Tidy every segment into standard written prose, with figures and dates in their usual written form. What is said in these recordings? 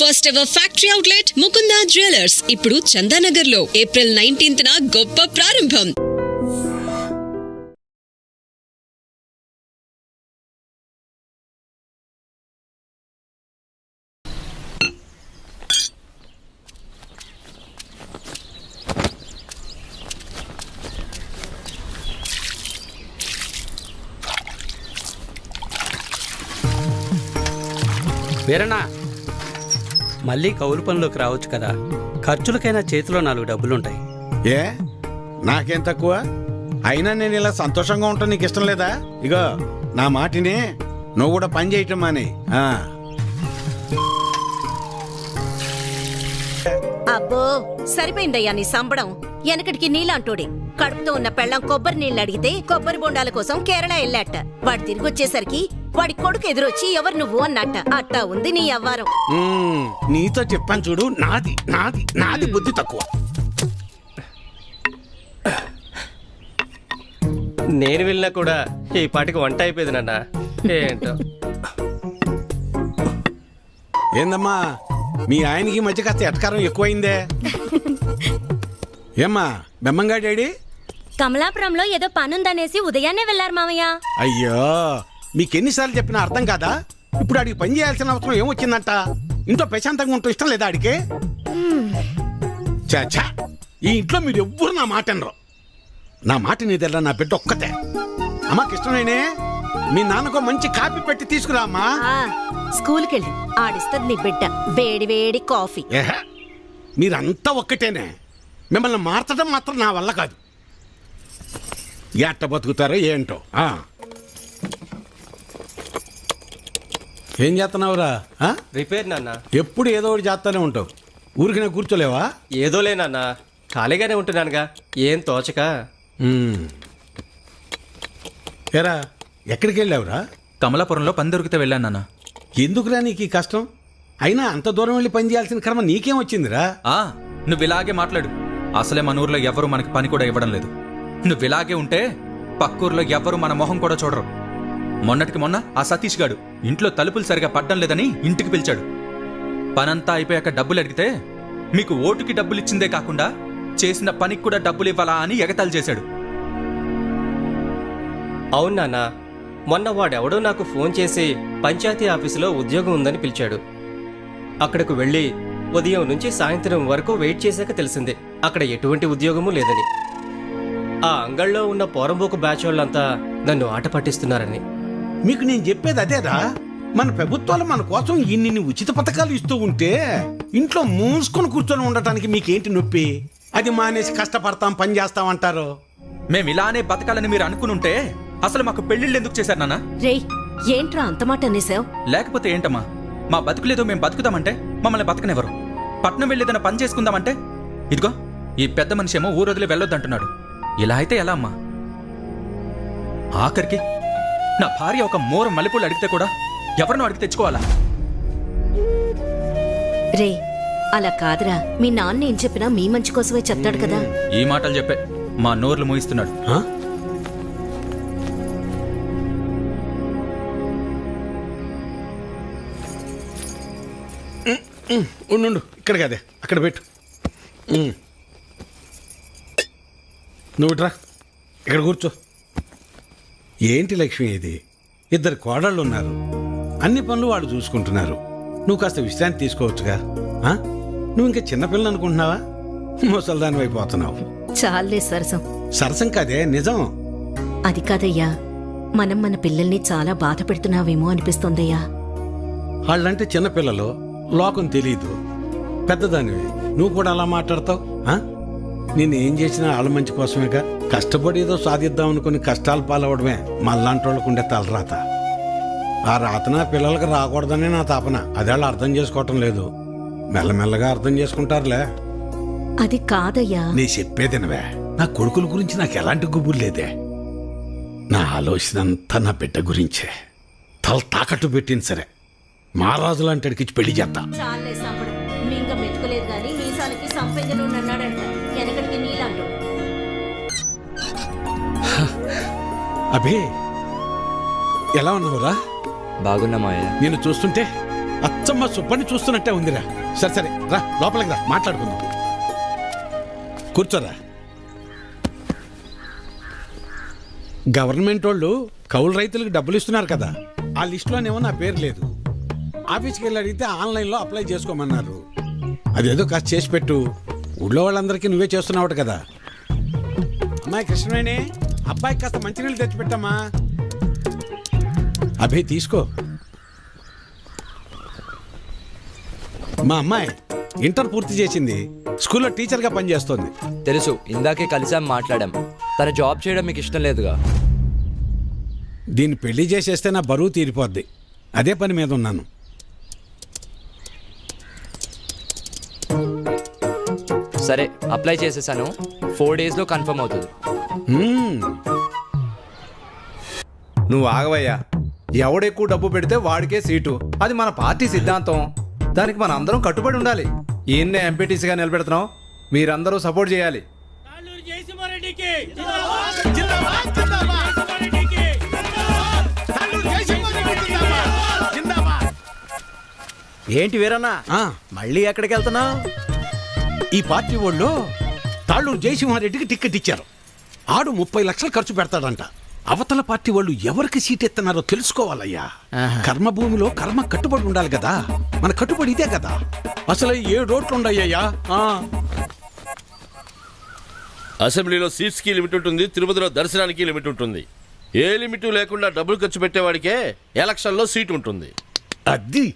First ever factory outlet Mukunda jewellers ఇప్పుడు చందానగర్ లో April 19th గొప్ప ప్రారంభం. వీరన్నా, మళ్ళీ కౌలు పనిలోకి రావచ్చు కదా. ఖర్చులకైనా చేతిలో 4 డబ్బులుంటాయి. ఏ నాకేం తక్కువ? అయినా నేను ఇలా సంతోషంగా ఉంటాను నీకు ఇష్టం లేదా? ఇగో నా మాటిని నువ్వు కూడా పని చేయటం మానే. అబ్బో సరిపోయిందయ్యా నీ సంబడం. వెనకటికి నీలాంటోడే కడుపుతో ఉన్న పెళ్ళం కొబ్బరి నీళ్ళు అడిగితే కొబ్బరి బొండాల కోసం కేరళ వెళ్ళాట. వాడు తిరిగి వచ్చేసరికి వాడి కొడుకు ఎదురొచ్చి ఎవరు నువ్వు అన్నట్ట. అట్టా ఉంది నీ అవ్వారం. నీతో చెప్పాను చూడు, నాది నాది నాది బుద్ధి తక్కువ. నేను వెళ్ళినా కూడా ఈ పాటికి వంట అయిపోయింది నాన్న. ఏంటో ఏందమ్మా మీ ఆయనకి మధ్య కాస్త ఎటకారం ఎక్కువైందే. ఏమ్మా బెమ్మంగా డాడీ? కమలాపురంలో ఏదో పనుందనేసి ఉదయాన్నే వెళ్లారు మామయ్య. అయ్యో మీకెన్నిసార్లు చెప్పినా అర్థం కాదా? ఇప్పుడు ఆడికి పని చేయాల్సిన అవసరం ఏమొచ్చిందంట? ఇంట్లో ప్రశాంతంగా ఉంటూ ఇష్టం లేదా ఆడికి? చాచా ఈ ఇంట్లో మీరు ఎవ్వరు నా మాట అనరు. నా మాట నీదెల్లా నా బిడ్డ ఒక్కతే. అమ్మకి ఇష్టమేనే మీ నాన్నకు మంచి కాపీ పెట్టి తీసుకురా అమ్మా. స్కూల్కి వెళ్ళి ఆడిస్తుంది నీ బిడ్డ వేడి వేడి కాఫీ. మీరంతా ఒక్కటేనే. మిమ్మల్ని మార్చడం మాత్రం నా వల్ల కాదు. ఎట్ట బతుకుతారో ఏంటో. ఏం చేస్తున్నావురా? రిపేర్ నాన్న. ఎప్పుడు ఏదో ఒకటి చేస్తానే ఉంటావు. ఊరికినే కూర్చోలేవా? ఏదోలే నాన్న, ఖాళీగానే ఉంటున్నానుగా, ఏం తోచక. ఏరా ఎక్కడికి వెళ్ళావురా? కమలాపురంలో పని దొరికితే వెళ్ళాను నాన్న. ఎందుకురా నీకు ఈ కష్టం? అయినా అంత దూరం వెళ్ళి పని చేయాల్సిన క్రమ నీకేం వచ్చిందిరా? నువ్వు ఇలాగే మాట్లాడు. అసలే మన ఊర్లో ఎవ్వరూ మనకి పని కూడా ఇవ్వడం లేదు. నువ్వు ఇలాగే ఉంటే పక్కూర్లో ఎవ్వరూ మన మొహం కూడా చూడరు. మొన్నటికి మొన్న ఆ సతీష్ గాడు ఇంట్లో తలుపులు సరిగా పడ్డం లేదని ఇంటికి పిలిచాడు. పనంతా అయిపోయాక డబ్బులు అడిగితే మీకు ఓటుకి డబ్బులు ఇచ్చిందే కాకుండా చేసిన పనికి కూడా డబ్బులు ఇవ్వాలా అని ఎగతాళి చేశాడు. అవును నాన్న, మొన్న వాడెవడో నాకు ఫోన్ చేసి పంచాయతీ ఆఫీసులో ఉద్యోగం ఉందని పిలిచాడు. అక్కడకు వెళ్ళి ఉదయం నుంచి సాయంత్రం వరకు వెయిట్ చేశాక తెలిసింది అక్కడ ఎటువంటి ఉద్యోగమూ లేదని. ఆ అంగళ్ళలో ఉన్న పోరంబోకు బ్యాచ్ వాళ్ళంతా నన్ను ఆట పట్టిస్తున్నారని. మీకు నేను చెప్పేది అదేరా. మన ప్రభుత్వాలు మన కోసం ఇన్ని ఉచిత పథకాలు ఇస్తూ ఉంటే ఇంట్లో మూసుకొని కూర్చొని ఉండటానికి మీకేంటి నొప్పి? అది మానేసి కష్టపడతాం పని చేస్తామంటారు. మేము ఇలానే బతకాలని మీరు అనుకునుంటే అసలు మాకు పెళ్లిళ్ళు ఎందుకు చేశారు నాన్న? రేయ్ ఏంట్రా అంత మాట అనేసావు? లేకపోతే ఏంటమ్మా, మా బతుకులేదో మేము బతుకుదామంటే మమ్మల్ని బతకనివ్వరు. పట్నం వెళ్ళేదన్న పని చేసుకుందామంటే ఇదిగో ఈ పెద్ద మనిషి ఏమో ఊరొదిలి వెళ్ళొద్దంటున్నాడు. ఇలా అయితే ఎలా అమ్మా? ఆఖరికి నా భార్య ఒక మోర మల్లెపూలు అడిగితే కూడా ఎవరినో అడిగి తెచ్చుకోవాలా? రే అలా కాదురా, మీ నాన్న ఏం చెప్పినా మీ మంచి కోసమే చెప్తాడు కదా. ఈ మాటలు చెప్పే మా నోర్లు మూయిస్తున్నాడు. ఉండు ఇక్కడ కదే అక్కడ పెట్టు. నువ్వు ఇట్రా ఇక్కడ కూర్చో. ఏంటి లక్ష్మి ఇది? 2 కోడళ్ళు ఉన్నారు. అన్ని పనులు వాళ్ళు చూసుకుంటున్నారు. నువ్వు కాస్త విశ్రాంతి తీసుకోవచ్చుగా. నువ్వు ఇంకా చిన్నపిల్లలు అనుకుంటున్నావా? ముసల్దాని అయిపోతున్నావు. చాలే సరసం. సరసం కాదే నిజం. అది కాదయ్యా, మనం మన పిల్లల్ని చాలా బాధ పెడుతున్నావేమో అనిపిస్తోందయ్యా. వాళ్ళంటే చిన్నపిల్లలు, లోకం తెలీదు. పెద్దదానివి నువ్వు కూడా అలా మాట్లాడతావు? నేనేం చేసినా వాళ్ళ మంచి కోసమేగా. కష్టపడి ఏదో సాధిద్దాం అనుకుని కష్టాలు పాలవడమే మళ్ళాంటి వాళ్ళకు ఉండే తలరాత. ఆ రాతన పిల్లలకి రాకూడదనే నా తాపన. అదేళ్ళు అర్థం చేసుకోవటం లేదు. మెల్లమెల్లగా అర్థం చేసుకుంటారులే. అది కాదయ్యా. నీ చెప్పేదినవే. నా కొడుకుల గురించి నాకు ఎలాంటి గుబురు లేదే. నా ఆలోచన అంతా నా బిడ్డ గురించే. తల తాకట్టు పెట్టింది సరే, మహారాజు లాంటి అడిగిచ్చి పెళ్లి చేస్తా. చాలే సంపడం. మింగ మెతుకులేదు గాని మీసాలకి సంపెంగలు అన్నాడంట. వెనకటికి నీలాంటోడు. అభి ఎలా ఉన్నావురా? బాగున్నా మావయ్య. నేను చూస్తుంటే ఆ అచ్చమ్మ సుబ్బని చూస్తున్నట్టే ఉందిరా. సరే సరే రా లోపలికి రా మాట్లాడుకుందాం. కూర్చోరా. గవర్నమెంట్ వాళ్ళు కౌలు రైతులకు డబ్బులు ఇస్తున్నారు కదా, ఆ లిస్టులోనేమో నా పేరు లేదు. ఆఫీస్కి వెళ్ళి అడిగితే ఆన్లైన్లో అప్లై చేసుకోమన్నారు. అదేదో కాస్త చేసి పెట్టు. ఊళ్ళో వాళ్ళందరికీ నువ్వే చేస్తున్నావు కదా. అమ్మాయి కృష్ణవేణి, అబ్బాయికి కాస్త మంచినీళ్ళు తెచ్చిపెట్టమ్మా. అభయ్ తీసుకో. మా అమ్మాయి ఇంటర్ పూర్తి చేసింది, స్కూల్లో టీచర్గా పనిచేస్తోంది. తెలుసు, ఇందాకే కలిసాం, మాట్లాడాం. తన జాబ్ చేయడం మీకు ఇష్టం లేదుగా. దీన్ని పెళ్లి చేసేస్తే నా బరువు తీరిపోద్ది. అదే పని మీద ఉన్నాను. సరే, అప్లై చేసేసాను. 4 daysలో కన్ఫర్మ్ అవుతుంది. నువ్వు ఆగవయ్యా. ఎవడెక్కువ డబ్బు పెడితే వాడికే సీటు. అది మన పార్టీ సిద్ధాంతం. దానికి మన అందరం కట్టుబడి ఉండాలి. ఈయన్నే ఎంపీటీసీగా నిలబెడుతున్నాం. మీరందరూ సపోర్ట్ చేయాలి. ఏంటి వీరన్నా, మళ్ళీ ఎక్కడికి వెళ్తున్నావు? ఈ పార్టీ వాళ్ళు తాళ్ళూరు జయసింహారెడ్డికి టికెట్ ఇచ్చారు. ఆడు 30 లక్షలు ఖర్చు పెడతాడంట. అవతల పార్టీ వాళ్ళు ఎవరికి సీట్ ఎత్తన్నారో తెలుసుకోవాలయ్యా. కర్మభూమిలో కర్మ కట్టుబడి ఉండాలి కదా. మన కట్టుబడి ఇదే కదా. అసలు 7 రోడ్లు ఉండయ్యా. అసెంబ్లీలో సీట్స్కి లిమిట్ ఉంటుంది, తిరుపతిలో దర్శనానికి లిమిట్ ఉంటుంది. ఏ లిమిట్ లేకుండా డబ్బులు ఖర్చు పెట్టేవాడికే ఎలక్షన్లో సీట్ ఉంటుంది. అది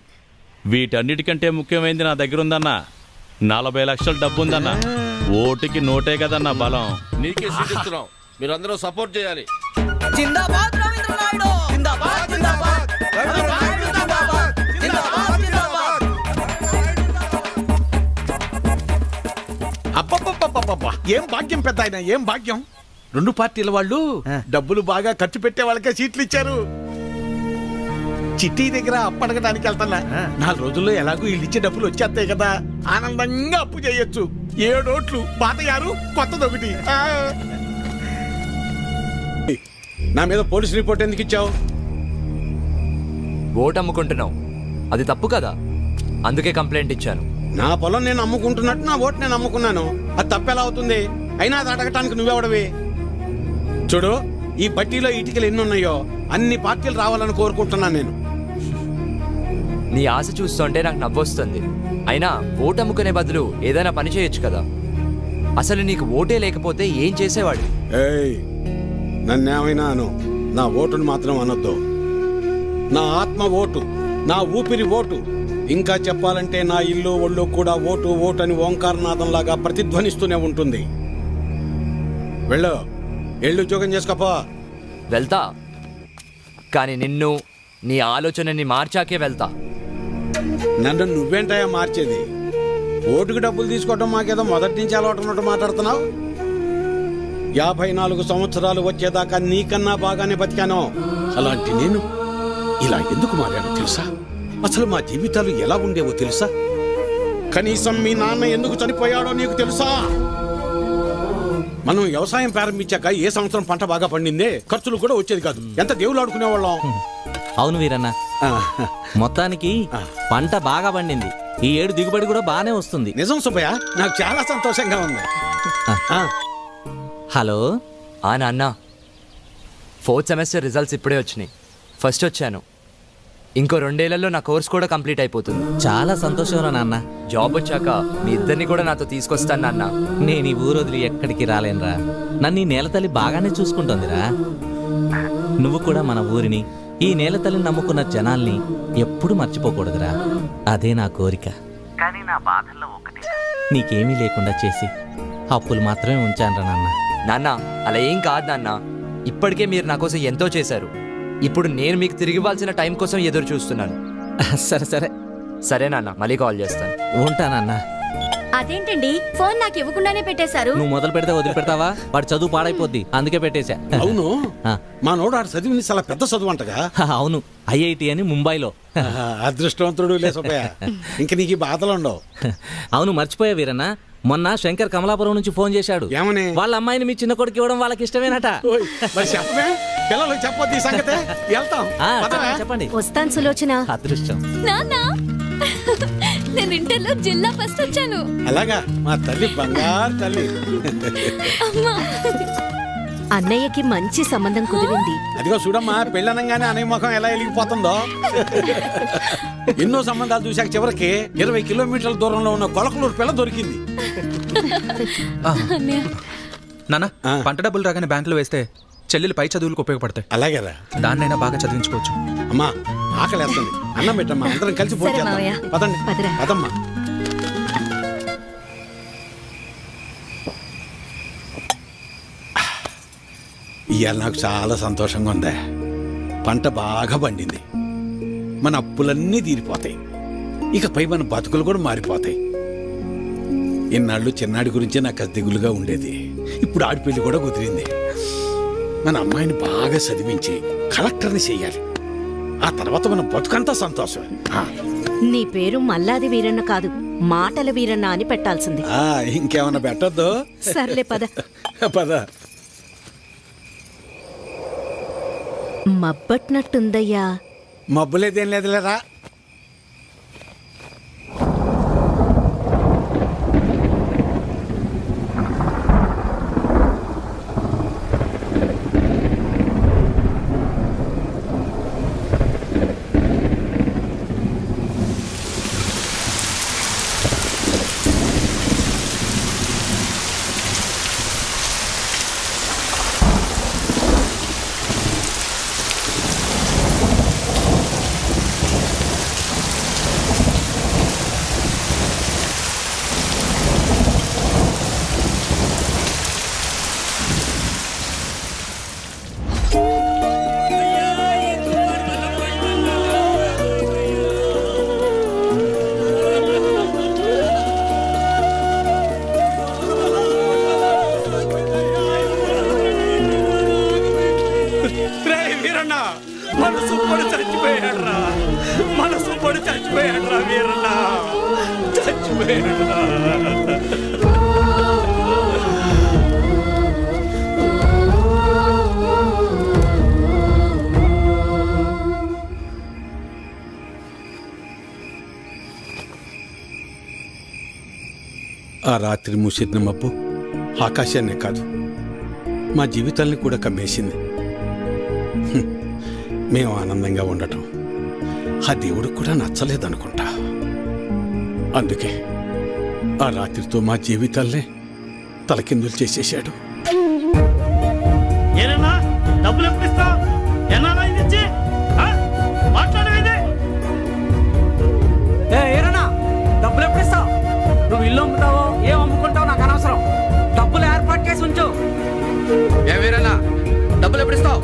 వీటన్నిటికంటే ముఖ్యమైనది నా దగ్గర ఉందన్న. 40 లక్షల డబ్బు ఉందన్న. ఓటుకి నోటే కదన్న బలం. నీకే సీట్ ఇస్తున్నాం, మీరందరూ సపోర్ట్ చేయాలి. అబ్బబ్బబ్బబ్బబ్బా, ఏం భాగ్యం పెద్ద ఆయన, ఏం భాగ్యం. 2 పార్టీల వాళ్ళు డబ్బులు బాగా ఖర్చు పెట్టే వాళ్ళకే సీట్లు ఇచ్చారు. చిట్టి దగ్గర అప్పడగడానికి వెళ్తున్నా. 4 రోజుల్లో ఎలాగో వీళ్ళు ఇచ్చే డబ్బులు వచ్చేస్తాయి కదా. ఆనందంగా అప్పు చేయొచ్చు. 7 ఓట్లు, పాత 6, కొత్తదొకటి. నా మీద పోలీస్ రిపోర్ట్ ఎందుకు ఇచ్చావు? ఓటు అమ్ముకుంటున్నావు, అది తప్పు కదా. అందుకే కంప్లైంట్ ఇచ్చాను. నా పొలం నేను అమ్ముకుంటున్నట్టు నా ఓటు నేను అమ్ముకున్నాను. అది తప్పెలా అవుతుంది? అయినా అది అడగటానికి నువ్వెవడవి? చూడు, ఈ బట్టీలో ఇటుకలు ఎన్ని ఉన్నాయో అన్ని పార్టీలు రావాలని కోరుకుంటున్నాను నేను. నీ ఆశ చూస్తుంటే నాకు నవ్వొస్తుంది. అయినా ఓటు అమ్ముకునే బదులు ఏదైనా పని చేయొచ్చు కదా. అసలు నీకు ఓటే లేకపోతే ఏం చేసేవాడు? ఏయ్, నన్నేమైనా అను, నా ఓటును మాత్రం అనొద్దు. నా ఆత్మ ఓటు, నా ఊపిరి ఓటు. ఇంకా చెప్పాలంటే నా ఇల్లు ఒళ్ళు కూడా ఓటు ఓటు అని ఓంకారనాథంలాగా ప్రతిధ్వనిస్తూనే ఉంటుంది. వెళ్ళు, ఎళ్ళు ఉద్యోగం చేసుకోపో. వెళ్తా, కానీ నిన్ను, నీ ఆలోచనని మార్చాకే వెళ్తా. నన్ను నువ్వేంటయా మార్చేది? ఓటుకు డబ్బులు తీసుకోవటం మాకేదో మొదటి నుంచి అలవాటు ఉన్నట్టు మాట్లాడుతున్నావు. 54 సంవత్సరాలు వచ్చేదాకా నీకన్నా బాగానే బతికాను. అలాంటి నేను ఇలా ఎందుకు మారాను తెలుసా? అసలు మా జీవితాలు ఎలా ఉండేవో తెలుసా? కనీసం మీ నాన్న ఎందుకు చనిపోయాడో నీకు తెలుసా? మనం వ్యవసాయం ప్రారంభించాక ఏ సంవత్సరం పంట బాగా పండిందే, ఖర్చులు కూడా వచ్చేది కాదు. ఎంత దేవుళ్ళు ఆడుకునేవాళ్ళం. అవును వీరన్న, మొత్తానికి పంట బాగా పండింది. ఈ ఏడు దిగుబడి కూడా బాగానే వస్తుంది. నిజం సుబ్బయ్య, నాకు చాలా సంతోషంగా ఉంది. హలో నాన్న, 4th సెమిస్టర్ రిజల్ట్స్ ఇప్పుడే వచ్చినాయి. ఫస్ట్ వచ్చాను. ఇంకో 2 ఏళ్లలో నా కోర్స్ కూడా కంప్లీట్ అయిపోతుంది. చాలా సంతోషం రా నాన్న. జాబ్ వచ్చాక మీ ఇద్దరిని కూడా నాతో తీసుకొస్తాను నాన్న. నేను ఈ ఊరు వదిలి ఎక్కడికి రాలేనురా. నన్ను ఈ నేలతల్లి బాగానే చూసుకుంటోందిరా. నువ్వు కూడా మన ఊరిని, ఈ నేలతల్లిని నమ్ముకున్న జనాల్ని ఎప్పుడు మర్చిపోకూడదురా. అదే నా కోరిక. కానీ నా బాధల్లో ఒకటి, నీకేమీ లేకుండా చేసి అప్పులు మాత్రమే ఉంచానురా నాన్న. నాన్న, అలా ఏం కాదు నాన్న. ఇప్పటికే మీరు నా కోసం ఎంతో చేశారు. ఇప్పుడు నేను మీకు తిరిగి ఇవ్వాల్సిన టైం కోసం ఎదురు చూస్తున్నాను. సరే సరే సరే నాన్న, మళ్ళీ కాల్ చేస్తాను. ఉంటానన్నా. అదేంటండి, ఫోన్ నాకు ఇవ్వకుండానే పెట్టేశారు. నువ్వు మొదలు పెడితే వదిలిపెడతావా? వాడి చదువు పాడైపోద్ది, అందుకే పెట్టేశా. అవును, మా నోడు ఆడు చదివింది చాలా పెద్ద చదువు అంటగా. అవును, ఐఐటి అని ముంబైలో. అదృష్టవంతుడు లే సుబ్బయ్య, ఇంక నీకు ఈ బాధలు ఉండవు. అవును, మర్చిపోయా వీరన్న, మొన్న శంకర్ కమలాపురం నుంచి ఫోన్ చేశాడు. ఏమని? వాళ్ళ అమ్మాయిని మీ చిన్న కొడుకు ఇవ్వడం వాళ్ళకి ఇష్టమేనట. మరి చెప్పమే, పిల్లలు చెప్పొద్దు ఈ సంగతే. వెళ్తాం, చెప్పండి. వస్తాను సులోచన. అదృష్టం. నాన్న నేను ఇంటర్లో జిల్లా ఫస్ట్ వచ్చాను. అలాగా మా తల్లి బంగారు తల్లి. అన్నయ్యకి మంచి సంబంధం కుదిరింది. అదిగో చూడమ్మా, పెళ్ళనంగానే అన్నయ్య ముఖం ఎలా వెలిగిపోతుందో. ఎన్నో సంబంధాలు చూశాక చివరికి 20 కిలోమీటర్ల దూరంలో ఉన్న కొలకలూరు పిల్ల దొరికింది. నాన్న, పంట డబ్బులు రాగానే బ్యాంకులో వేస్తే చెల్లెలు పై చదువులకు ఉపయోగపడతాయి. అలాగేరా, దాన్నైనా బాగా చదివించుకోవచ్చు. అమ్మా ఆకలేస్తుంది, అన్నం పెట్టమ్మా, అందరం కలిసి సరే మావయ్య. పదండి. పదరా. పదమ్మా. ఇవాళ నాకు చాలా సంతోషంగా ఉందే. పంట బాగా పండింది, మన అప్పులన్నీ తీరిపోతాయి, ఇకపై మన బతుకులు కూడా మారిపోతాయి. ఇన్నాళ్ళు చిన్నాడి గురించే నాకు అది దిగులుగా ఉండేది. ఇప్పుడు ఆడిపెళ్లి కూడా కుదిరింది. మన అమ్మాయిని బాగా చదివించి కలెక్టర్ని చెయ్యాలి. ఆ తర్వాత మన బతుకంతా సంతోషమే. నీ పేరు మల్లాది వీరన్న కాదు, మాటల వీరన్న అని పెట్టాల్సింది. ఇంకేమన్నా పెట్టద్దు. సర్లే పద. పద. మబ్బట్నట్టుందయ్యా. మబ్బులేదేం లేదులేరా. ఆ రాత్రి మూసిన మబ్బు ఆకాశాన్నే కాదు, మా జీవితాల్ని కూడా కమ్మేసింది. మేము ఆనందంగా ఉండటం ఆ దేవుడికి కూడా నచ్చలేదనుకుంటా. అందుకే ఆ రాత్రితో మా జీవితాల్నే తలకిందులు చేసేశాడు. డబ్బులు ఎప్పుడు ఇస్తావు? డబ్బులు ఎప్పుడు ఇస్తావు? నువ్వు ఇల్లు అమ్ముతావో ఏం అమ్ముకుంటావు నాకు అనవసరం. డబ్బులు ఏర్పాటు చేసి ఉంచు. ఏమేరన్నా డబ్బులు ఎప్పుడు ఇస్తావు?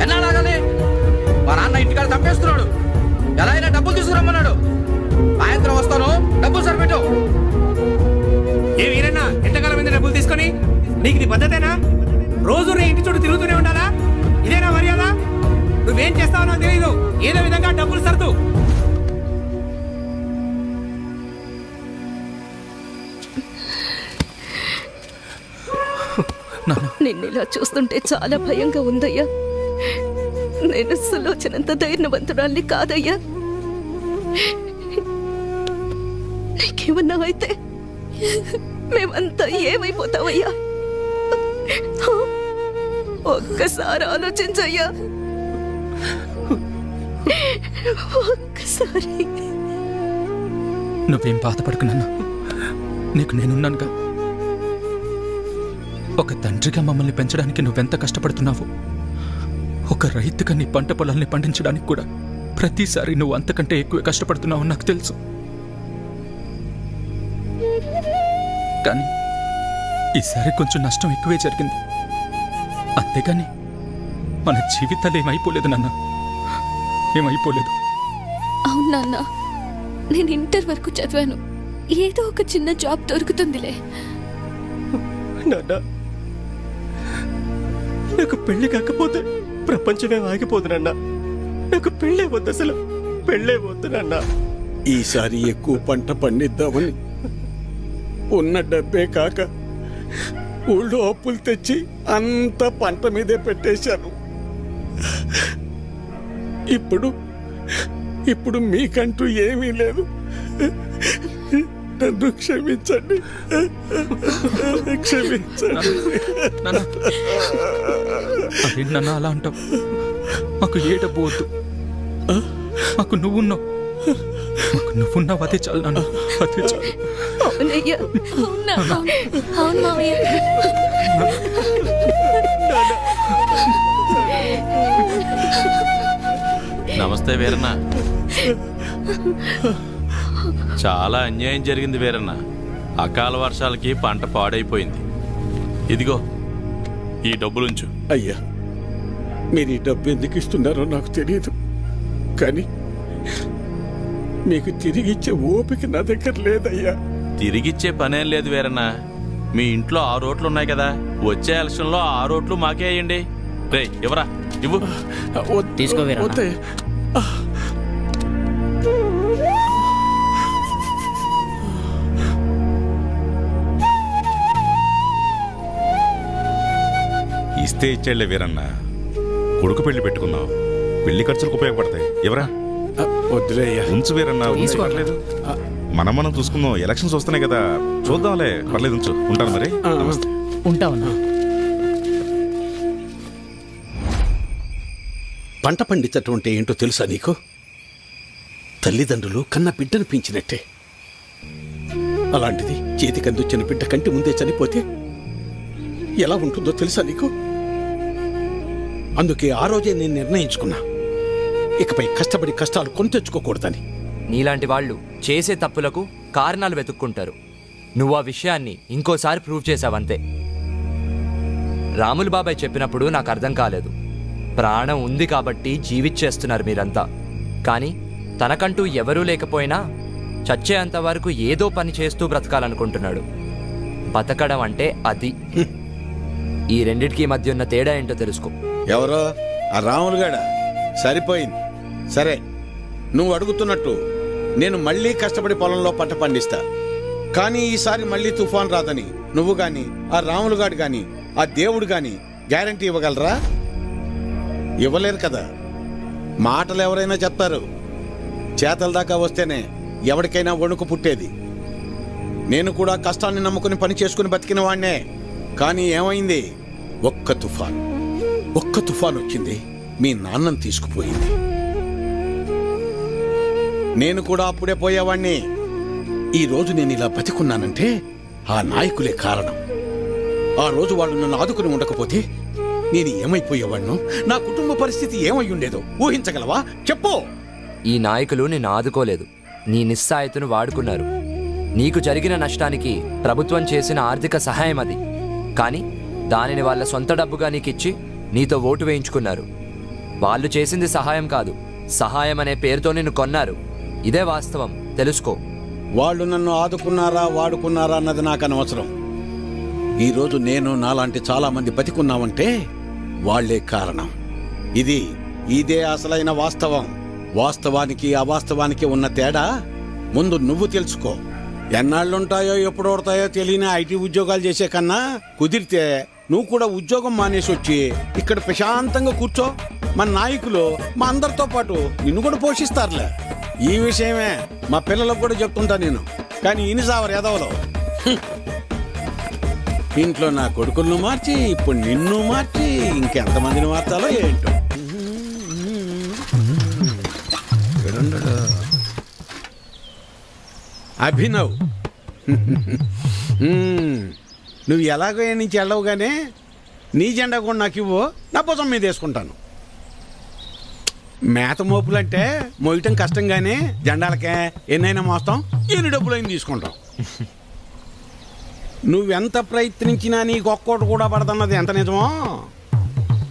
ఎన్నాళ్ళాగాలి? మా నాన్న ఇంటికాడ తప్పేస్తున్నాడు. ఎలా అయినా డబ్బులు తీసుకురమ్మన్నాడు. సాయంత్రం వస్తాను, డబ్బులు సరిపెట్టు. ఏ వీరన్నా, ఎంతకాలం మీద డబ్బులు తీసుకొని? నీకు నీ పద్ధతేనా? రోజు నీ ఇంటి చుట్టూ తిరుగుతూనే ఉండాలా? ఇదేనా మర్యాద? నువ్వేం చేస్తావో నాకు తెలియదు. ఏదో విధంగా డబ్బులు సర్దు. నిన్ను ఇలా చూస్తుంటే చాలా భయంగా ఉందయ్యా. నేను సులోచనంత ధైర్యవంతురాల్ని కాదయ్యా. నీకేమన్నా అయితే మేమంతా ఏమైపోతావయ్యా? ఒక్కసారి ఆలోచించయ్యా. ఒక్కసారి. నువ్వేం బాధపడుకున్నాను, నీకు నేనున్నానుగా. ఒక తండ్రిగా మమ్మల్ని పెంచడానికి నువ్వెంత కష్టపడుతున్నావు. ఒక రైతుగా నీ పంట పొలాల్ని పండించడానికి కూడా ప్రతిసారి నువ్వు అంతకంటే ఎక్కువ కష్టపడుతున్నావు నాకు తెలుసు. కానీ ఈసారి కొంచెం నష్టం ఎక్కువే జరిగింది. అంతేగాని మన జీవితాలు ఏమైపోలేదు నాన్న, ఏమైపోలేదు. అవును నాన్న, నేను ఇంటర్ వరకు చదివాను. ఏదో ఒక చిన్న జాబ్ దొరుకుతుందిలే. నాన్న, నాకు పెళ్లి కాకపోతే ప్రపంచమే ఆగిపోదునన్నా. నాకు పెళ్ళే వద్దు, అసలు పెళ్ళే వద్దు నాన్న. ఈసారి ఎక్కువ పంట పండిద్దామని ఉన్న డబ్బే కాక ఊళ్ళో అప్పులు తెచ్చి అంత పంట మీదే పెట్టేశాను. ఇప్పుడు మీకంటూ ఏమీ లేదు. నన్ను క్షమించండి, క్షమించండి. నాన్న అదేంటి నాన్న అలా అంటావు? మాకు ఏ డబ్బు వద్దు, మాకు నువ్వున్నావు, మాకు నువ్వున్నావు, అదే చాలు నాన్న, అదే చాలు. అవునయ్యా, అవునా? అవును మావయ్య. నమస్తే వీరన్న. చాలా అన్యాయం జరిగింది వీరన్న. అకాల వర్షాలకి పంట పాడైపోయింది. ఇదిగో ఈ డబ్బులుంచు. అయ్యా, మీరు ఈ డబ్బు ఎందుకు ఇస్తున్నారో నాకు తెలియదు, కానీ మీకు తిరిగి ఇచ్చే ఓపిక నా దగ్గర లేదయ్యా. తిరిగిచ్చే పనేం లేదు వీరన్న. మీ ఇంట్లో 6 ఓట్లు ఉన్నాయి కదా, వచ్చే ఎలక్షన్లో 6 ఓట్లు మాకే అయ్యండి. రే ఇవ్వరా, ఇవ్వు. తీసుకో వీరన్న. ఇస్తే ఇచ్చేళ్లే వీరన్న, కొడుకు పెళ్లి పెట్టుకున్నావు, పెళ్లి ఖర్చులకు ఉపయోగపడతాయి. ఎవరా వద్దులే అయ్యా, ఉంచు వీరన్న, పర్లేదు, మనం చూసుకుందాం. ఎలక్షన్స్ వస్తున్నాయి కదా, చూద్దాంలే, పర్లేదు, ఉంచు. ఉంటాను మరి. ఉంటావన్నా. పంట పండించటం అంటే ఏంటో తెలుసా నీకు? తల్లిదండ్రులు కన్న బిడ్డను పెంచినట్టే. అలాంటిది చేతికందొచ్చిన బిడ్డ కంటి ముందే చనిపోతే ఎలా ఉంటుందో తెలుసా నీకు? అందుకే ఆ రోజే నేను నిర్ణయించుకున్నా, ఇకపై కష్టపడి కష్టాలు కొని తెచ్చుకోకూడదని. నీలాంటి వాళ్ళు చేసే తప్పులకు కారణాలు వెతుక్కుంటారు. నువ్వు ఆ విషయాన్ని ఇంకోసారి ప్రూవ్ చేశావంతే. రాములు బాబాయ్ చెప్పినప్పుడు నాకు అర్థం కాలేదు. ప్రాణం ఉంది కాబట్టి జీవిచ్చేస్తున్నారు మీరంతా. కానీ తనకంటూ ఎవరూ లేకపోయినా చచ్చేంత వరకు ఏదో పని చేస్తూ బ్రతకాలనుకుంటున్నాడు. బతకడం అంటే అది. ఈ రెండిటికి మధ్య ఉన్న తేడా ఏంటో తెలుసుకో. ఎవరో ఆ రాములుగాడ సరిపోయింది. సరే, నువ్వు అడుగుతున్నట్టు నేను మళ్ళీ కష్టపడి పొలంలో పంట పండిస్తా. కానీ ఈసారి మళ్ళీ తుఫాన్ రాదని నువ్వు గాని, ఆ రాములుగాడు గాని, ఆ దేవుడు గాని గ్యారంటీ ఇవ్వగలరా? ఇవ్వలేరు కదా. మాటలు ఎవరైనా చెప్తారు, చేతల దాకా వస్తేనే ఎవరికైనా వణుకు పుట్టేది. నేను కూడా కష్టాన్ని నమ్ముకుని పని చేసుకుని బతికిన వాణ్ణే. కానీ ఏమైంది? ఒక్క తుఫాన్ వచ్చింది, మీ నాన్నని తీసుకుపోయింది. నేను కూడా అప్పుడే పోయేవాణ్ణి. ఈ రోజు నేను ఇలా బతికున్నానంటే ఆ నాయకులే కారణం. ఆ రోజు వాళ్ళు నన్ను ఆదుకుని ఉండకపోతే నేను ఏమైపోయేవాణ్ణో, నా కుటుంబ పరిస్థితి ఏమై ఉండేదో ఊహించగలవా? చెప్పు. ఈ నాయకులు నిన్ను ఆదుకోలేదు, నీ నిస్సాయతను వాడుకున్నారు. నీకు జరిగిన నష్టానికి ప్రభుత్వం చేసిన ఆర్థిక సహాయం అది. కానీ దానిని వాళ్ళ సొంత డబ్బుగా నీకిచ్చి నీతో ఓటు వేయించుకున్నారు. వాళ్ళు చేసింది సహాయం కాదు, సహాయం అనే పేరుతో నిన్ను కొన్నారు. ఇదే వాస్తవం, తెలుసుకో. వాళ్ళు నన్ను ఆదుకున్నారా వాడుకున్నారా అన్నది నాకు అనవసరం. ఈరోజు నేను నాలాంటి చాలా మంది బతికున్నామంటే వాళ్లే కారణం. ఇదే అసలైన వాస్తవం. వాస్తవానికి అవాస్తవానికి ఉన్న తేడా ముందు నువ్వు తెలుసుకో. ఎన్నాళ్ళుంటాయో ఎప్పుడు ఓడతాయో తెలియని ఐటీ ఉద్యోగాలు చేసే కన్నా కుదిరితే నువ్వు కూడా ఉద్యోగం మానేసి వచ్చి ఇక్కడ ప్రశాంతంగా కూర్చో. మన నాయకులు మా అందరితో పాటు నిన్ను కూడా పోషిస్తారులే. ఈ విషయమే మా పిల్లలకు కూడా చెప్తుంటా నేను. కానీ ఇనిసావరు ఎదవలో ఇంట్లో నా కొడుకులను మార్చి ఇప్పుడు నిన్ను మార్చి ఇంకెంతమందిని మార్చాలో ఏంటో. అభినవ్, నువ్వు ఎలాగో ఏ నుంచి వెళ్ళవుగానే నీ జెండా కూడా నాకు ఇవ్వు, నా భుజం మీద వేసుకుంటాను. మేత మోపులంటే మోయటం కష్టం కానీ జెండాలకే ఎన్నైనా మోస్తాం, ఎన్ని డబ్బులైనా తీసుకుంటాం. నువ్వెంత ప్రయత్నించినా నీకు ఒక్కోటి కూడా పడదన్నది ఎంత నిజమో,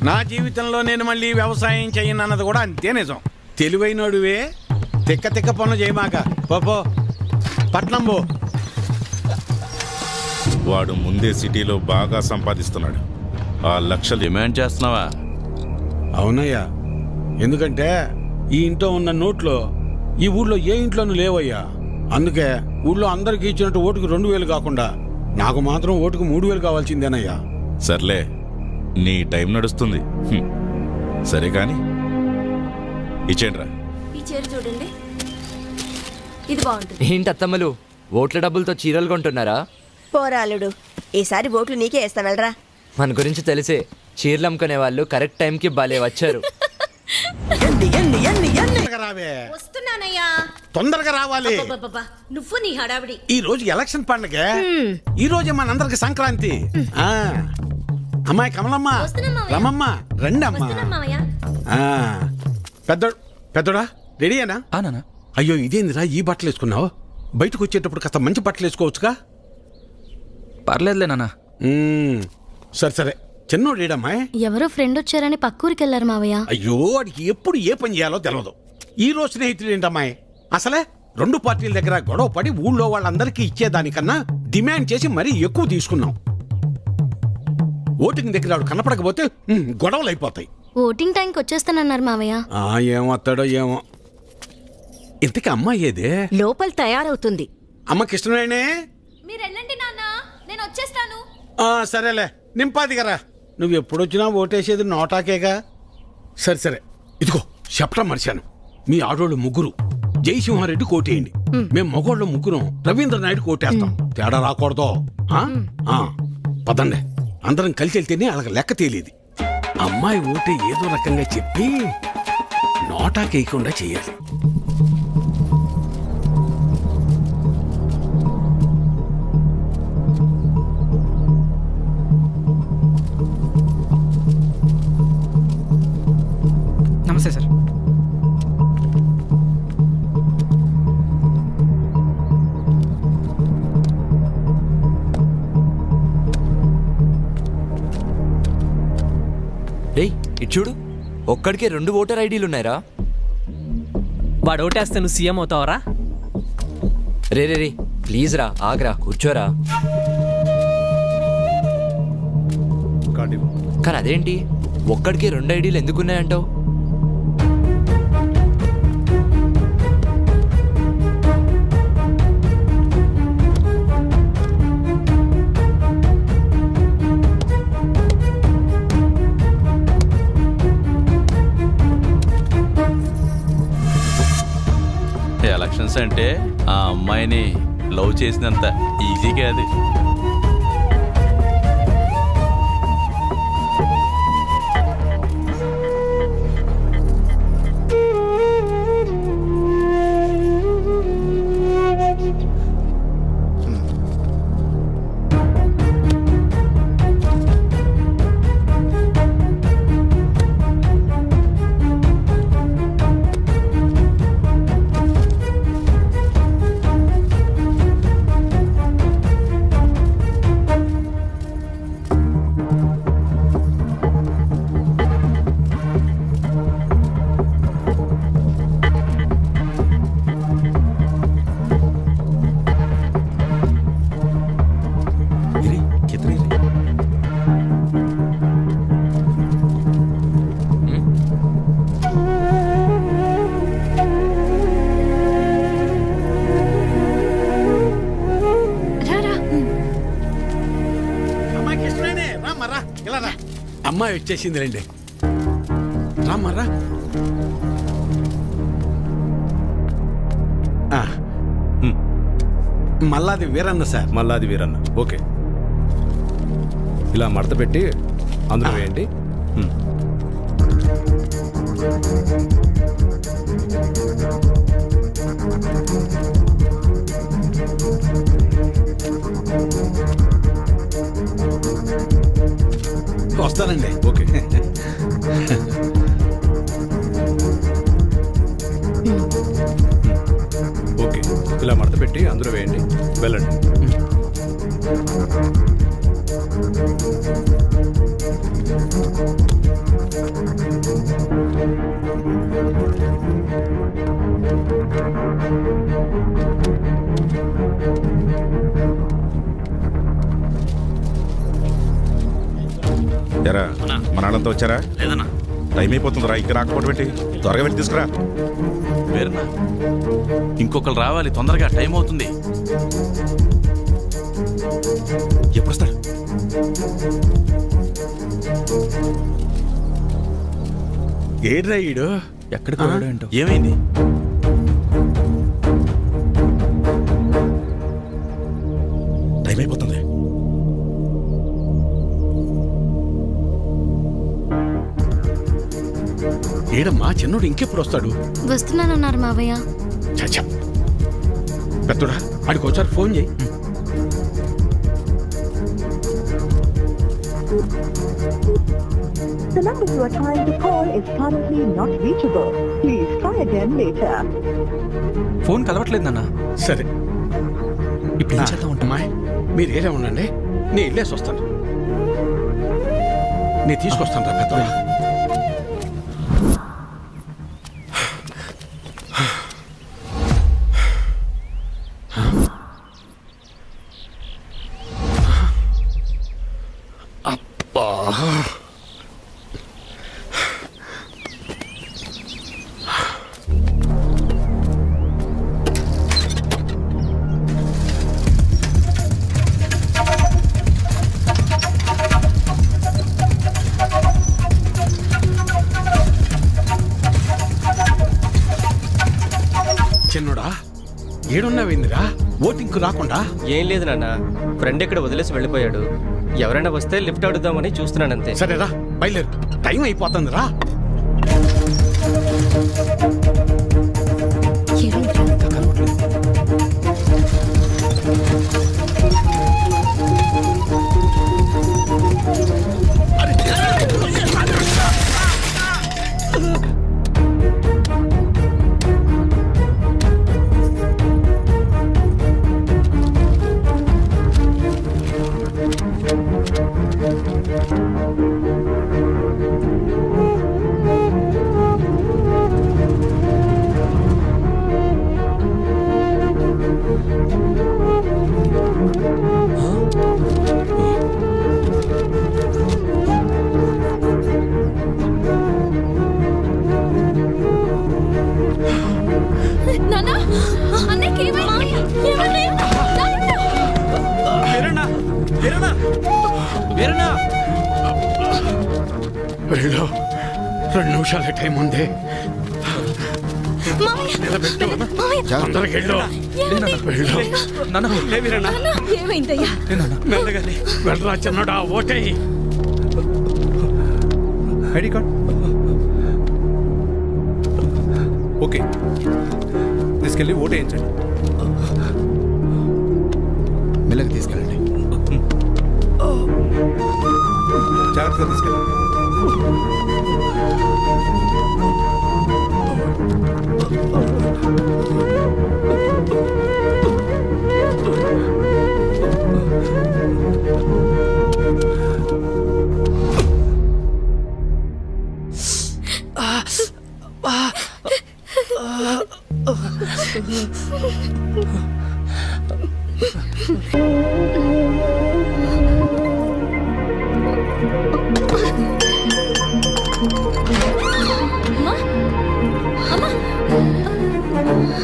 నా జీవితంలో నేను మళ్ళీ వ్యవసాయం చేయనన్నది కూడా అంతే నిజం. తెలివైనడువే, తిక్క పనులు చేయమాక. పోపో పట్నం పో. వాడు ముందే సిటీలో బాగా సంపాదిస్తున్నాడు. ఆ లక్షలు డిమాండ్ చేస్తున్నావా? అవునయ్యా, ఎందుకంటే ఈ ఇంట్లో ఉన్న నోట్లో ఈ ఊళ్ళో ఏ ఇంట్లోనూ లేవయ్యా. అందుకే ఊళ్ళో అందరికి ఇచ్చినట్టు ఓటుకు 2000 కాకుండా నాకు మాత్రం ఓటుకు 3000 కావాల్సిందేనయ్యా. సర్లే, నీ టైం నడుస్తుంది. సరే కాని ఇచ్చేండ్రా. ఈ చీర చూడండి, ఇది బాగుంటుంది. ఏంటి అత్తమ్మలు ఓట్ల డబ్బులతో చీరలు కొంటున్నారా? పోరాలుడు, ఈసారి ఓట్లు నీకే వేస్తా వెళ్ళరా. మన గురించి తెలిసే చీరలు అమ్ముకునే వాళ్ళు కరెక్ట్ టైంకి భలే వచ్చారు. తొందరగా రావే, వస్తున్నానయ్యా. తొందరగా రావాలి. అబ్బబ్బబ్బబ్బా, నువ్వు నీ హడావిడి. ఈ రోజు ఎలక్షన్ పండగ, ఈ రోజే మనందరికి సంక్రాంతి. ఆ అమ్మాయి కమలమ్మ, రమమ్మ, రండి అమ్మా. ఆ, పెద్దోడా రెడీయేనా? నానా. అయ్యో ఇదేందిరా ఈ బట్టలు వేసుకున్నావు? బయటకు వచ్చేటప్పుడు కాస్త మంచి బట్టలు వేసుకోవచ్చుగా. పర్లేదులే నాన్న. సరే సరే, చిన్నోడు ఏడమ్మాయి? ఎవరో ఫ్రెండ్ వచ్చారని పక్కూరికి వెళ్ళారు మావయ్య. అయ్యో వాడికి ఎప్పుడు ఏ పని చేయాలో తెలియదు. ఈ రోజు స్నేహితుడు ఏంటమ్మాయి? అసలే 2 పార్టీల దగ్గర గొడవ పడి ఊళ్ళో వాళ్ళందరికీ ఇచ్చేదానికన్నా డిమాండ్ చేసి మరీ ఎక్కువ తీసుకున్నాం. ఓటింగ్ దగ్గర వాడు కనపడకపోతే గొడవలు అయిపోతాయి. ఓటింగ్ టైంకి వచ్చేస్తానన్నారు మావయ్య. ఏమొస్తాడో ఏమో. ఇంతకీ అమ్మాయి ఏదే? లోపల తయారవుతుంది. అమ్మకి ఇష్టమేనే? మీరు వెళ్ళండి నాన్న, నేను వచ్చేస్తాను. సరేలే, నింపాదిగరా. నువ్వు ఎప్పుడొచ్చినా ఓటేసేది నోటాకేగా. సరే సరే, ఇదిగో చెప్పడం మర్చాను. మీ ఆడోళ్ళు ముగ్గురు జయసింహారెడ్డి కోటేయండి. మేము మగోళ్ళు ముగ్గురం రవీంద్ర నాయుడు కోటేస్తాం. తేడా రాకూడదు. పదండి, అందరం కలిసి వెళ్తేనే అలాగ లెక్క తేలేది. అమ్మాయి ఓటే ఏదో రకంగా చెప్పి నోటాకేయకుండా చెయ్యాలి. నమస్తే సార్. రేయ్ ఇటు చూడు, ఒక్కడికే 2 ఓటర్ ఐడీలు ఉన్నాయరా. వాడు ఓటేస్తే నువ్వు CM అవుతావరా? Ray ray ray please రా, ఆగ్రా, కూర్చోరా. కానీ అదేంటి ఒక్కడికే 2 ఐడీలు ఎందుకున్నాయంటావు? ఎలక్షన్స్ అంటే ఆ అమ్మాయిని లవ్ చేసినంత ఈజీగా అది. అమ్మాయి వచ్చేసింది, రండి రామ్మరా. మల్లాది వీరన్న సార్. మల్లాది వీరన్న, ఓకే. ఇలా మడత పెట్టి అందులో వేయండి. వస్తానండి. ఓకే. ఓకే, ఇలా మడత పెట్టి అందులో వేయండి, వెళ్ళండి. ఎరా మన వాళ్ళంతా వచ్చారా? లేదన్నా. టైం అయిపోతుందిరా, ఇక్కడ రాకపోవడం పెట్టి త్వరగా వెళ్ళి తీసుకురా. వేరన్నా, ఇంకొకరు రావాలి తొందరగా, టైం అవుతుంది. ఎప్పుడు వస్తాడు? ఏడ్రా ఈడు? ఎక్కడికి వెళ్ళాడు ఏంటో. ఏమైంది? టైం అయిపోతుంది. ఏడమ్మా చిన్నోడు ఇంకెప్పుడు వస్తాడు? వస్తున్నానన్నారు మావయ్య. చచ్చా పెద్దోడా ఆడికి ఒకసారి ఫోన్ చేయి. The number you are trying to call is currently not reachable. Please try again later. Phone కలవట్లేదు నాన్న. సరే ఇప్పుడు ఏం చేద్దాం ఉంటా? అమ్మాయి మీరు ఏడే ఉండండి, నేను వెళ్ళేసి వస్తాను. నేను తీసుకొస్తాను రా పెద్దోడా. చిన్నోడా ఏడున్నావేందిరా ఓటింగ్కు రాకుండా? ఏం లేదు నాన్న, ఫ్రెండ్ ఇక్కడ వదిలేసి వెళ్ళిపోయాడు. ఎవరైనా వస్తే లిఫ్ట్ అడుగుదామని చూస్తున్నానంతే. సరేరా బయలుదేరు, టైం అయిపోతుంది రా. నాన్న, అన్నయ్యకి ఏమైంది? ఏమైంది? వెళ్ళు, 2 నిమిషాలే టైం ఉంది. నిలబెట్టు, తొందరగా వెళ్ళు. వెళ్ళు. ఏమైందయ్యా? వెళ్ళరా చిన్నోడా, ఓటేయి. ఐడి కార్డ్ ఓకే, తీసుకెళ్ళి ఓటు వేయించండి. మెల్లగా తీసుకెళ్ళండి, జాగ్రత్తగా తీసుకెళ్ళండి.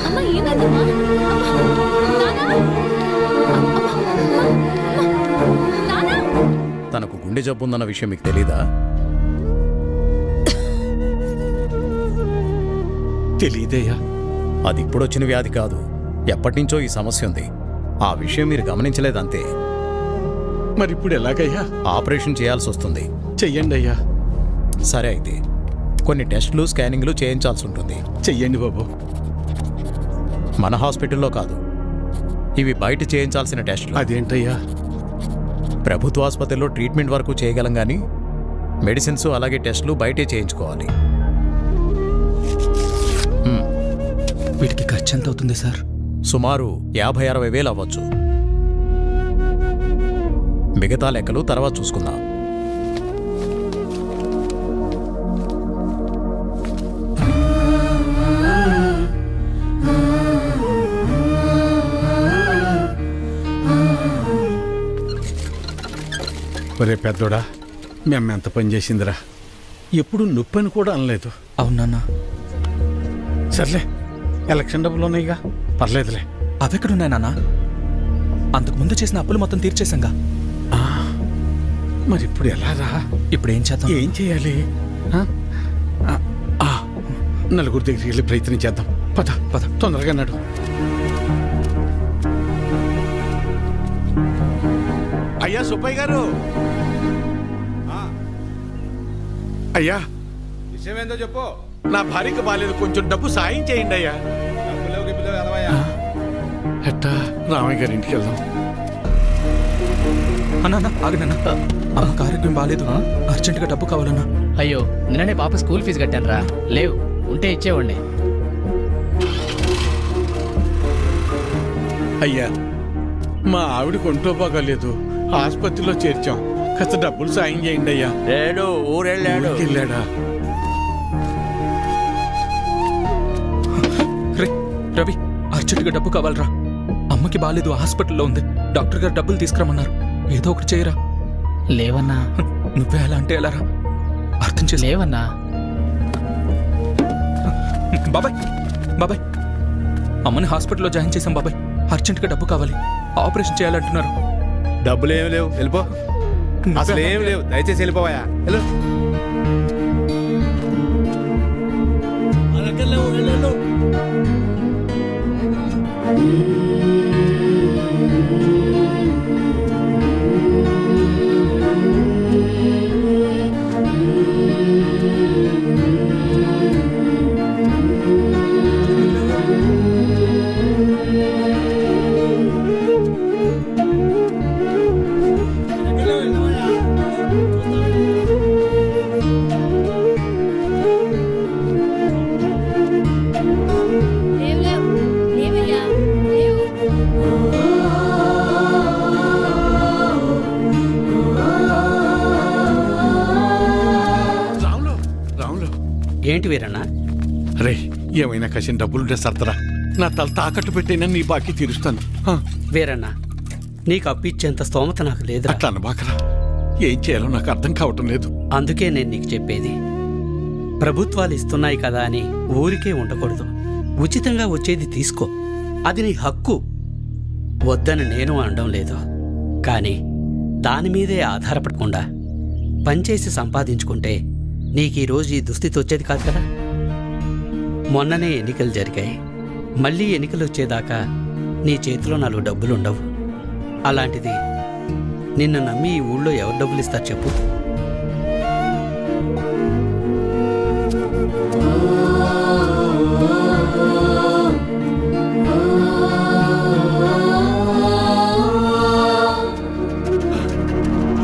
అమ్మ ఏమైందమ్మా? తనకు గుండె జబ్బు ఉందన్న విషయం మీకు తెలీదా? తెలీదయ్యా. అది ఇప్పుడొచ్చిన వ్యాధి కాదు, ఎప్పటినుంచో ఈ సమస్య ఉంది. ఆ విషయం మీరు గమనించలేదంతే. మరి ఇప్పుడు ఎలాగయ్యా? ఆపరేషన్ చేయాల్సి వస్తుంది. చెయ్యండి అయ్యా. సరే అయితే కొన్ని టెస్టులు స్కానింగ్లు చేయించాల్సి ఉంటుంది. చెయ్యండి బాబు. మన హాస్పిటల్లో కాదు, ఇవి బయట చేయించాల్సిన టెస్టులు. అదేంటయ్యా? ప్రభుత్వ ఆసుపత్రిలో ట్రీట్మెంట్ వరకు చేయగలం కానీ మెడిసిన్స్ అలాగే టెస్టులు బయటే చేయించుకోవాలి. వీటికి ఖర్చు ఎంత అవుతుంది సార్? సుమారు 50-60 వేలు అవ్వచ్చు. మిగతా లెక్కలు తర్వాత చూసుకుందాం. ఒరే పెద్దోడా, మేము ఎంత పని చేసిందిరా, ఎప్పుడు నొప్పని కూడా అనలేదు. అవునన్నా. సర్లే, ఎలక్షన్ డబ్బులు ఉన్నాయిగా, పర్లేదులే. అవెక్కడున్నాయి నాన్న? అంతకు ముందు చేసిన అప్పులు మొత్తం తీర్చేశాంగా. మరి ఇప్పుడు ఎలా రా? ఇప్పుడు ఏం చేద్దాం? ఏం చేయాలి? నలుగురి దగ్గరికి వెళ్ళి ప్రయత్నం చేద్దాం. పద పద, తొందరగా నడు. అయ్యా సుబ్బయ్య గారు, అయ్యా విషయం ఏందో చెప్పు. నా భార్యకి బాలేదు, కొంచెం డబ్బు సాయం చేయండి అయ్యా. డబ్బులేవు గిబ్బులేవు ఎలవయ్యా. ఎట్టా రామయ్య గారి ఇంటికి వెళ్దాం. అన్నా ఆగనన్నా, అమ్మకి ఆరోగ్యం బాగాలేదు, అర్జెంటుగా డబ్బు కావాలన్నా. అయ్యో నిన్ననే పాప స్కూల్ ఫీజు కట్టాను రా, లేవు ఉంటే ఇచ్చేవాడిని. అయ్యా మా ఆవిడకి ఒంట్లో బాగాలేదు, ఆసుపత్రిలో చేర్చాం, కాస్త డబ్బులు సాయం చేయండి అయ్యా. లేడు, ఊరెళ్ళాడు. వెళ్ళాడా? రే రవి, అర్జెంటుగా డబ్బు కావాలరా. అమ్మకి బాగాలేదు, హాస్పిటల్లో ఉంది, డాక్టర్ గారు డబ్బులు తీసుకురమ్మన్నారు. ఏదో ఒకటి చేయరా. లేవన్నా. నువ్వే అలా అంటే ఎలారా? అర్థం చేసి లేవన్నా. బాబాయ్ బాబాయ్, అమ్మని హాస్పిటల్లో జాయిన్ చేశాం బాబాయ్, అర్జెంటుగా డబ్బు కావాలి, ఆపరేషన్ చేయాలంటున్నారు. డబ్బులు ఏమి లేవు, వెళ్ళిపో. అసలు ఏమి లేవు, దయచేసి వెళ్ళిపోవా. వెళ్ళు. రాములు, రాములు. ఏంటి వీరన్నా? రే ఏమైనా కసిన డబ్బులుంటే సర్దరా, నా తల తాకట్టు పెట్టైనా నీ బాకీ తీరుస్తాను. వీరన్నా, నీకు అప్పిచ్చేంత స్తోమత నాకు లేదు. అట్లా అనబాకరా, ఏం చేయాలో నాకు అర్థం కావటం లేదు. అందుకే నేను నీకు చెప్పేది, ప్రభుత్వాలు ఇస్తున్నాయి కదా అని ఊరికే ఉండకూడదు. ఉచితంగా వచ్చేది తీసుకో, అది నీ హక్కు. వద్దని నేను అనడం లేదు, కానీ దాని మీదే ఆధారపడకుండా పనిచేసి సంపాదించుకుంటే నీకు ఈరోజు ఈ దుస్థితి వచ్చేది కాదు కదా. మొన్ననే ఎన్నికలు జరిగాయి, మళ్ళీ ఎన్నికలు వచ్చేదాకా నీ చేతిలో 4 డబ్బులుండవు. అలాంటిది నిన్ను నమ్మి ఈ ఊళ్ళో ఎవరు డబ్బులు ఇస్తారు చెప్పు?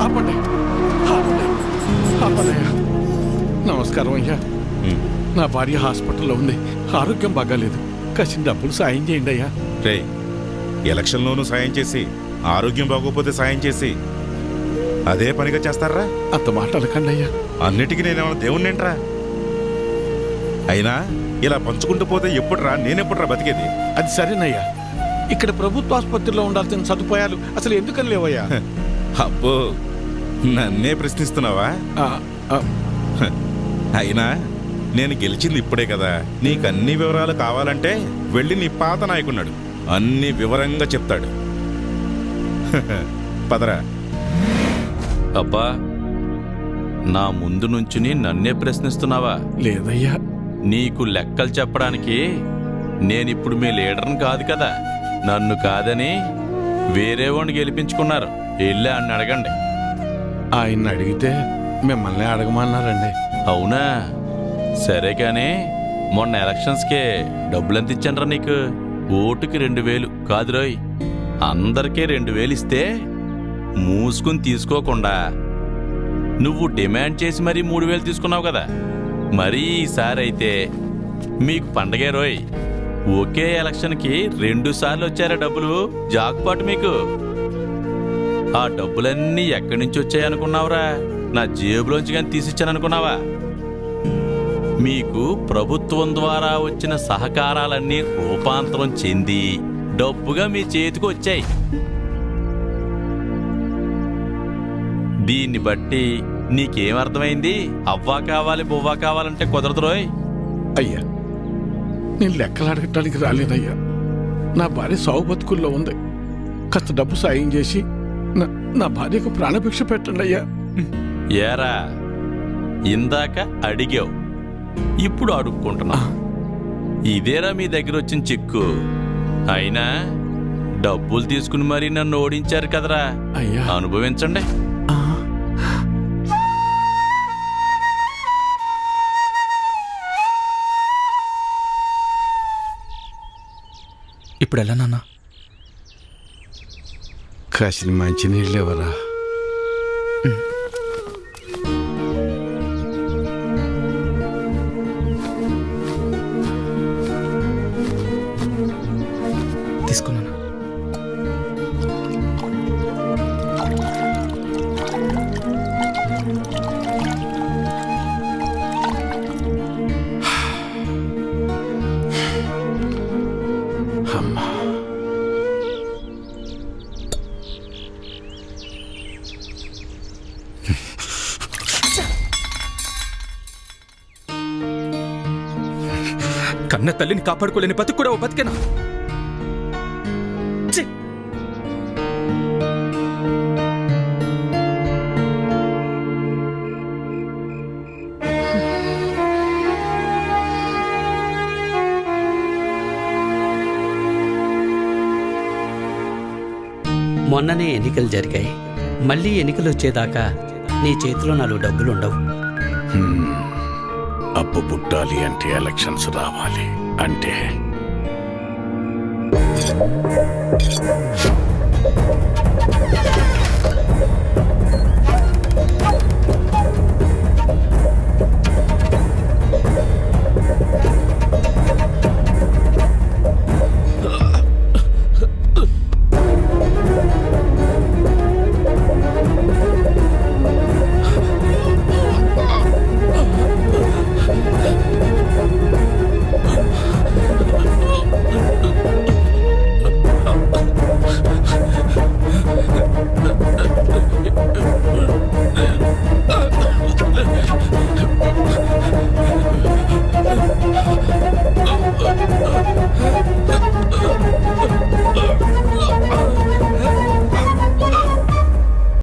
ఆపండి, ఆపండి, ఆపండి. నమస్కారం అయ్యా. నా భార్య హాస్పిటల్లో ఉంది, ఆరోగ్యం బాగాలేదు, కాసిన డబ్బులు సాయం చేయండి అయ్యా. రే, ఎలక్షన్లోనూ సాయం చేసి ఆరోగ్యం బాగోపోతే సాయం చేసి అదే పనిగా చేస్తారా? అంత మాట అనకండి అయ్యా. అన్నిటికీ నేనేమన్నా దేవుణ్ణేంట్రా? అయినా ఇలా పంచుకుంటూ పోతే ఎప్పుడురా, నేనెప్పుడురా బతికేది? అది సరేనయ్యా, ఇక్కడ ప్రభుత్వ ఆసుపత్రిలో ఉండాల్సిన సదుపాయాలు అసలు ఎందుకని లేవయ్యా? అబ్బో, నన్నే ప్రశ్నిస్తున్నావా? అయినా నేను గెలిచింది ఇప్పుడే కదా, నీకు అన్ని వివరాలు కావాలంటే వెళ్ళి నీ పాత నాయకున్నాడు, అన్ని వివరంగా చెప్తాడు. పదరా. అబ్బా, నా ముందు నుంచుని నన్నే ప్రశ్నిస్తున్నావా? లేదయ్యా. నీకు లెక్కలు చెప్పడానికి నేనిప్పుడు మీ లీడర్ని కాదు కదా. నన్ను కాదని వేరే వాడిని గెలిపించుకున్నారు, వెళ్ళి ఆయన అడగండి. ఆయన్ని అడిగితే మిమ్మల్ని అడగమన్నారండి. అవునా? సరే కానీ మొన్న ఎలక్షన్స్కే డబ్బులెంత ఇచ్చానరా నీకు? ఓటుకి 2000 కాదురోయ్, అందరికీ 2000 ఇస్తే మూసుకుని తీసుకోకుండా నువ్వు డిమాండ్ చేసి మరీ 3000 తీసుకున్నావు కదా. మరీ ఈసారి అయితే మీకు పండగే రోయ్. ఒకే ఎలక్షన్కి 2 సార్లు వచ్చారా డబ్బులు, జాక్పాట్ మీకు. ఆ డబ్బులన్నీ ఎక్కడి నుంచి వచ్చాయనుకున్నావురా? నా జేబులోంచి కానీ తీసిచ్చాననుకున్నావా? మీకు ప్రభుత్వం ద్వారా వచ్చిన సహకారాలన్నీ రూపాంతరం చెంది డబ్బుగా మీ చేతికి వచ్చాయి. దీన్ని బట్టి నీకేమర్థమైంది? అవ్వా కావాలి బువ్వా కావాలంటే కుదరదు రోయ్. అయ్యా, నేను లెక్కలు అడగటానికి రాలేదయ్యా. నా భార్య సాగు బతుకుల్లో ఉంది, కాస్త డబ్బు సాయం చేసి నా భార్యకు ప్రాణభిక్ష పెట్టండి అయ్యా. ఏరా, ఇందాక అడిగావు, ఇప్పుడు అడుక్కుంటున్నా. ఇదేరా మీ దగ్గర వచ్చిన చిక్కు. అయినా డబ్బులు తీసుకుని మరీ నన్ను ఓడించారు కదరా, అయ్యా. అనుభవించండి. ఇప్పుడు ఎలా నాన్న? కాసిన మంచి నీళ్ళు ఎవరా? తీసుకున్నాను. అమ్మా, కన్న తల్లిని కాపాడుకోలేని బతుకు కూడా ఓ బతికేనా? ఛీ! మొన్ననే ఎన్నికలు జరిగాయి. మళ్ళీ ఎన్నికలు వచ్చేదాకా నీ చేతిలో 4 డబ్బులు ఉండవు. అప్పు పుట్టాలి అంటే ఎలక్షన్స్ రావాలి అంటే